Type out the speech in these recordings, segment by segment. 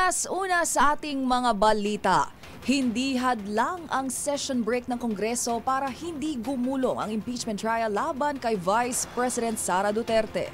Pilipinas, una sa ating mga balita. Hindi hadlang ang session break ng Kongreso para hindi gumulong ang impeachment trial laban kay Vice President Sara Duterte.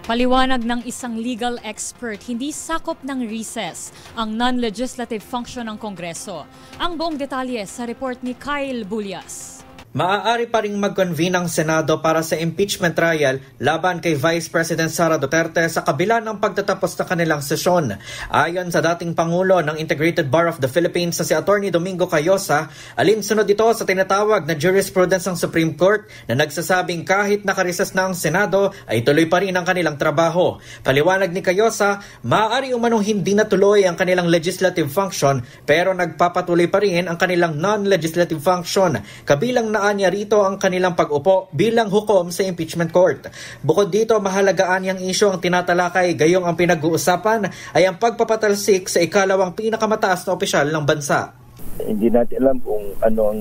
Paliwanag ng isang legal expert, hindi sakop ng recess ang non-legislative function ng Kongreso. Ang buong detalye sa report ni Kyle Bulias. Maaari pa ring mag-convene ang Senado para sa impeachment trial laban kay Vice President Sara Duterte sa kabila ng pagtatapos na kanilang sesyon. Ayon sa dating Pangulo ng Integrated Bar of the Philippines na si Attorney Domingo Cayosa, alinsunod ito sa tinatawag na jurisprudence ng Supreme Court na nagsasabing kahit nakarecess na ang Senado ay tuloy pa rin ang kanilang trabaho. Paliwanag ni Cayosa, maaari umanong hindi natuloy ang kanilang legislative function pero nagpapatuloy pa rin ang kanilang non-legislative function. Kabilang na niya rito ang kanilang pag-upo bilang hukom sa impeachment court. Bukod dito, mahalagaan yang isyu ang tinatalakay, gayong ang pinag-uusapan ay ang pagpapatalsik sa ikalawang pinakamataas na opisyal ng bansa. Hindi natin alam kung ano ang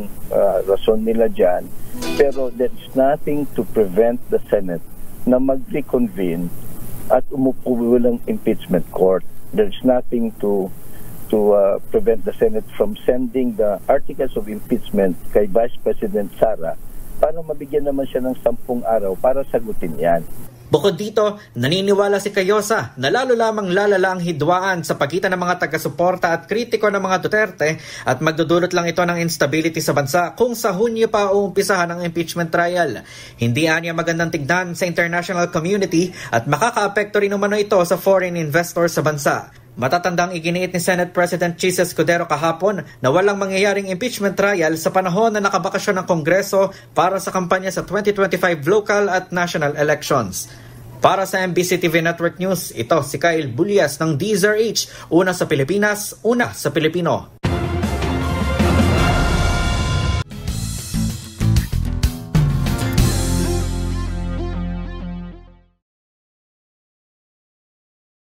rason nila dyan, pero there's nothing to prevent the Senate na mag-reconvene at umupo ng impeachment court. There's nothing to prevent the Senate from sending the articles of impeachment kay Vice President Sara para mabigyan naman siya ng 10 araw para sagutin yan. Bukod dito, naniniwala si Cayosa na lalo lamang lalala ang hidwaan sa pagitan ng mga taga-suporta at kritiko ng mga Duterte at magdudulot lang ito ng instability sa bansa kung sa Hunyo pa uumpisahan ang impeachment trial. Hindi anya magandang tignan sa international community at makakaapekto rin umano ito sa foreign investors sa bansa. Matatandang iginiit ni Senate President Chis Escudero kahapon na walang mangyayaring impeachment trial sa panahon na nakabakasyon ng Kongreso para sa kampanya sa 2025 local at national elections. Para sa MBC TV Network News, ito si Kyle Bulias ng DZRH, una sa Pilipinas, una sa Pilipino.